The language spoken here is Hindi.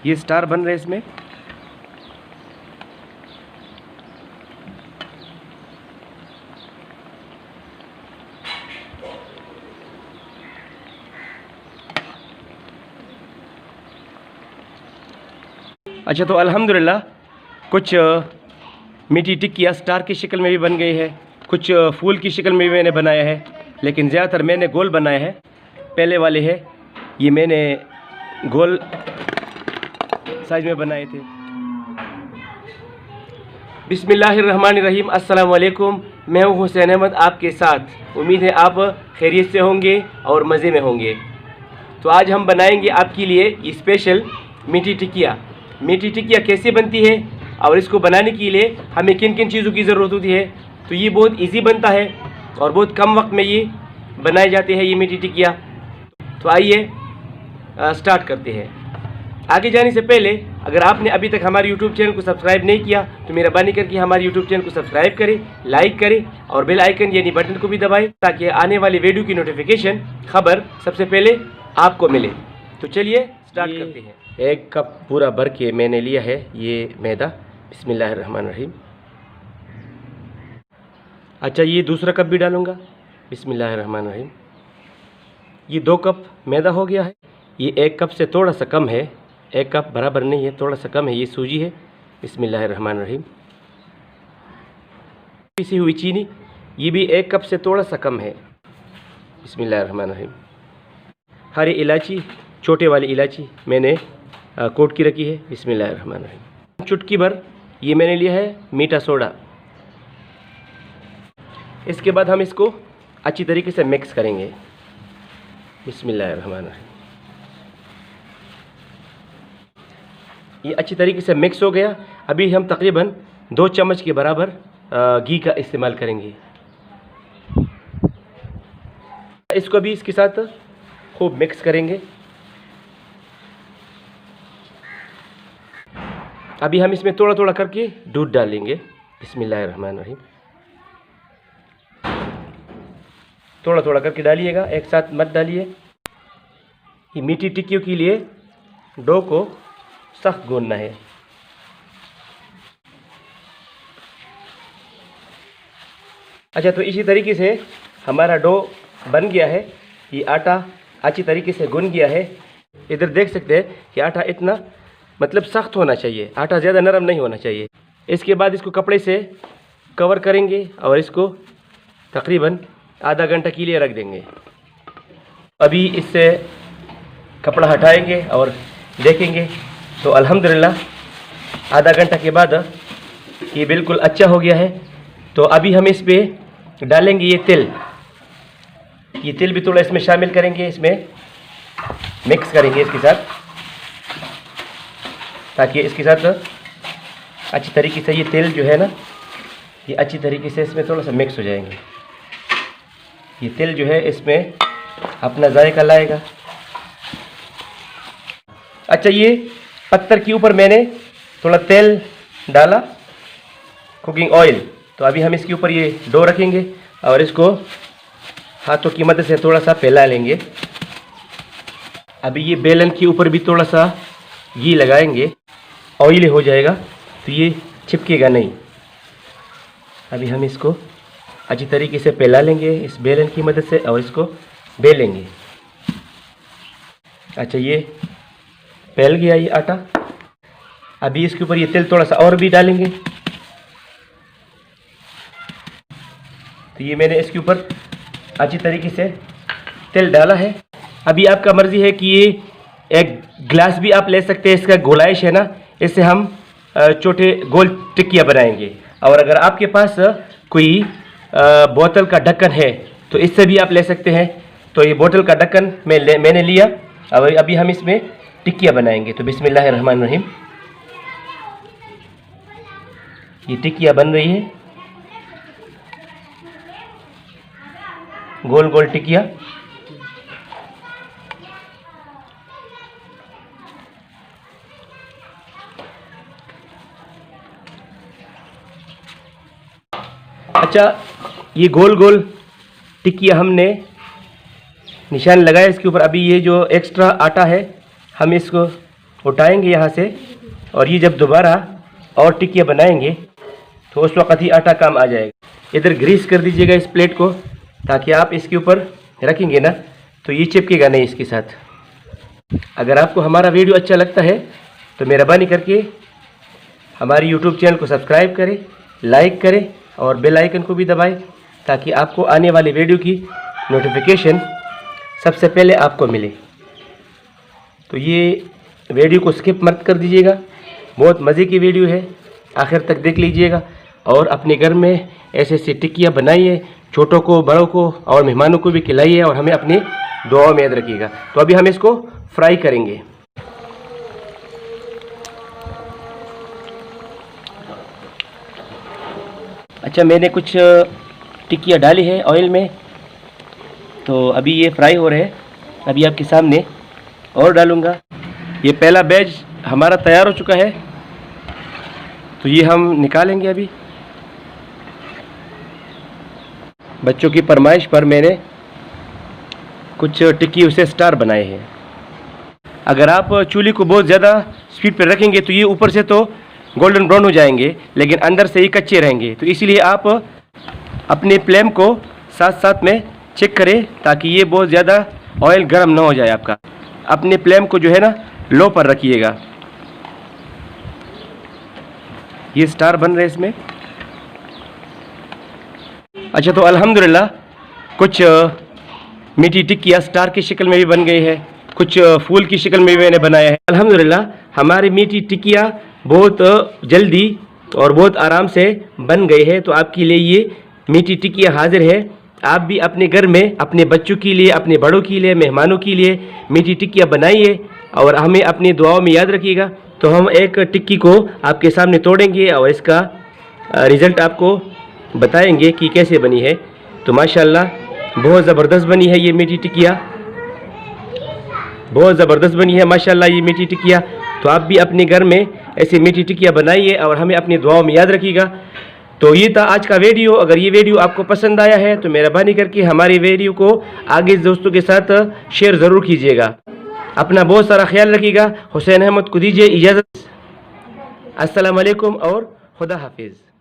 ये स्टार बन रहे इसमें। अच्छा, तो अल्हम्दुलिल्लाह कुछ मीठी टिक्कियाँ स्टार की शक्ल में भी बन गई है, कुछ फूल की शक्ल में भी मैंने बनाया है, लेकिन ज़्यादातर मैंने गोल बनाया है। पहले वाले है ये मैंने गोल साइज में बनाए थे। बिस्मिल्लाहिर्रहमानिर्रहीम, अस्सलाम वालेकुम। मैं हूँ हुसैन अहमद आपके साथ। उम्मीद है आप खैरियत से होंगे और मज़े में होंगे। तो आज हम बनाएंगे आपके लिए स्पेशल मीठी टिक्कियाँ। मीठी टिक्कियाँ कैसे बनती है और इसको बनाने के लिए हमें किन किन चीज़ों की ज़रूरत होती है। तो ये बहुत इजी बनता है और बहुत कम वक्त में ये बनाए जाते हैं ये मीठी टिक्कियाँ। तो आइए स्टार्ट करते हैं। आगे जाने से पहले अगर आपने अभी तक हमारे YouTube चैनल को सब्सक्राइब नहीं किया तो मेहरबानी करके हमारे YouTube चैनल को सब्सक्राइब करें, लाइक करें और बेल आइकन यानी बटन को भी दबाएं ताकि आने वाली वीडियो की नोटिफिकेशन खबर सबसे पहले आपको मिले। तो चलिए स्टार्ट करते हैं। 1 कप पूरा भर के मैंने लिया है ये मैदा। बिस्मिल्लाहिर्रहमानिर्रहीम। अच्छा, ये दूसरा कप भी डालूँगा। बिस्मिल्लाहिर्रहमानिर्रहीम। ये 2 कप मैदा हो गया है। ये 1 कप से थोड़ा सा कम है, 1 कप बराबर नहीं है, थोड़ा सा कम है। ये सूजी है। बिस्मिल्लाहिर्रहमानिर्रहीम। पिसी हुई चीनी, ये भी 1 कप से थोड़ा सा कम है। बिस्मिल्लाहिर्रहमानिर्रहीम। हरी इलायची, छोटे वाली इलायची मैंने कोट की रखी है। बिस्मिल्लाहिर्रहमानिर्रहीम। चुटकी भर ये मैंने लिया है मीठा सोडा। इसके बाद हम इसको अच्छी तरीके से मिक्स करेंगे। बिस्मिल्लाहिर्रहमानिर्रहीम। ये अच्छी तरीके से मिक्स हो गया। अभी हम तकरीबन 2 चम्मच के बराबर घी का इस्तेमाल करेंगे। इसको भी इसके साथ खूब मिक्स करेंगे। अभी हम इसमें थोड़ा थोड़ा करके दूध डालेंगे। बिस्मिल्लाहिर्रहमानिर्रहीम। थोड़ा थोड़ा करके डालिएगा, एक साथ मत डालिए। ये मीठी टिक्कियों के लिए डो को सख्त गूंदना है। अच्छा, तो इसी तरीके से हमारा डो बन गया है। ये आटा अच्छी तरीके से गूंद गया है। इधर देख सकते हैं कि आटा इतना मतलब सख्त होना चाहिए, आटा ज़्यादा नरम नहीं होना चाहिए। इसके बाद इसको कपड़े से कवर करेंगे और इसको तकरीबन आधा घंटा के लिए रख देंगे। अभी इससे कपड़ा हटाएंगे और देखेंगे तो अल्हम्दुलिल्लाह आधा घंटा के बाद ये बिल्कुल अच्छा हो गया है। तो अभी हम इस पे डालेंगे ये तिल। ये तिल भी थोड़ा इसमें शामिल करेंगे, इसमें मिक्स करेंगे इसके साथ, ताकि इसके साथ अच्छी तरीके से ये तिल जो है ना ये अच्छी तरीके से इसमें थोड़ा सा मिक्स हो जाएंगे। ये तिल जो है इसमें अपना जायका लाएगा। अच्छा, ये पत्थर के ऊपर मैंने थोड़ा तेल डाला, कुकिंग ऑयल। तो अभी हम इसके ऊपर ये डो रखेंगे और इसको हाथों की मदद से थोड़ा सा फैला लेंगे। अभी ये बेलन के ऊपर भी थोड़ा सा घी लगाएंगे, ऑयली हो जाएगा तो ये चिपकेगा नहीं। अभी हम इसको अच्छी तरीके से फैला लेंगे इस बेलन की मदद से और इसको बेलेंगे। अच्छा, ये फैल गया ये आटा। अभी इसके ऊपर ये तेल थोड़ा सा और भी डालेंगे। तो ये मैंने इसके ऊपर अच्छी तरीके से तेल डाला है। अभी आपका मर्ज़ी है कि ये एक गिलास भी आप ले सकते हैं, इसका गोलाइश है ना, इससे हम छोटे गोल टिक्कियाँ बनाएंगे। और अगर आपके पास कोई बोतल का ढक्कन है तो इससे भी आप ले सकते हैं। तो ये बोतल का ढक्कन मैंने लिया। और अभी हम इसमें टिक्कियाँ बनाएंगे। तो बिस्मिल्लाहिर्रहमानिर्रहीम। ये टिक्कियाँ बन रही है, गोल गोल टिक्कियाँ। अच्छा, ये गोल गोल टिक्कियाँ हमने निशान लगाया इसके ऊपर। अभी ये जो एक्स्ट्रा आटा है हम इसको उठाएंगे यहाँ से, और ये जब दोबारा और टिक्कियाँ बनाएंगे तो उस वक़्त ही आटा काम आ जाएगा। इधर ग्रीस कर दीजिएगा इस प्लेट को, ताकि आप इसके ऊपर रखेंगे ना तो ये चिपकेगा नहीं इसके साथ। अगर आपको हमारा वीडियो अच्छा लगता है तो मेहरबानी करके हमारी यूट्यूब चैनल को सब्सक्राइब करें, लाइक करें और बेल आइकन को भी दबाएं, ताकि आपको आने वाली वीडियो की नोटिफिकेशन सबसे पहले आपको मिले। तो ये वीडियो को स्किप मत कर दीजिएगा, बहुत मज़े की वीडियो है, आखिर तक देख लीजिएगा और अपने घर में ऐसे ऐसी टिक्कियाँ बनाइए, छोटों को, बड़ों को और मेहमानों को भी खिलाइए और हमें अपनी दुआओं में याद रखिएगा। तो अभी हम इसको फ्राई करेंगे। अच्छा, मैंने कुछ टिक्कियाँ डाली है ऑयल में, तो अभी ये फ्राई हो रहे हैं। अभी आपके सामने और डालूँगा। ये पहला बैच हमारा तैयार हो चुका है, तो ये हम निकालेंगे अभी। बच्चों की फरमाइश पर मैंने कुछ टिक्की उसे स्टार बनाए हैं। अगर आप चूल्हे को बहुत ज़्यादा स्पीड पर रखेंगे तो ये ऊपर से तो गोल्डन ब्राउन हो जाएंगे, लेकिन अंदर से ही कच्चे रहेंगे। तो इसीलिए आप अपने फ्लेम को साथ साथ में चेक करें, ताकि ये बहुत ज़्यादा ऑयल गर्म ना हो जाए आपका। अपने फ्लेम को जो है ना लो पर रखिएगा। ये स्टार बन रहे इसमें। अच्छा, तो अल्हम्दुलिल्लाह कुछ मीठी टिक्कियाँ स्टार की शक्ल में भी बन गई है, कुछ फूल की शक्ल में भी मैंने बनाया है। अल्हम्दुलिल्लाह हमारी मीठी टिक्कियाँ बहुत जल्दी और बहुत आराम से बन गई है। तो आपके लिए ये मीठी टिक्कियाँ हाजिर है। आप भी अपने घर में अपने बच्चों के लिए, अपने बड़ों के लिए, मेहमानों के लिए मीठी टिक्कियाँ बनाइए और हमें अपनी दुआओं में याद रखिएगा। तो हम एक टिक्की को आपके सामने तोड़ेंगे और इसका रिज़ल्ट आपको बताएंगे कि कैसे बनी है। तो माशाल्लाह बहुत ज़बरदस्त बनी है ये मीठी टिक्कियाँ, बहुत ज़बरदस्त बनी है माशाल्लाह ये मीठी टिक्कियाँ। तो आप भी अपने घर में ऐसी मीठी टिक्कियाँ बनाइए और हमें अपनी दुआओं में याद रखिएगा। तो ये था आज का वीडियो। अगर ये वीडियो आपको पसंद आया है तो मेहरबानी करके हमारी वीडियो को आगे दोस्तों के साथ शेयर ज़रूर कीजिएगा। अपना बहुत सारा ख्याल रखिएगा। हुसैन अहमद को दीजिए इजाज़त। अस्सलाम वालेकुम और खुदा हाफिज़।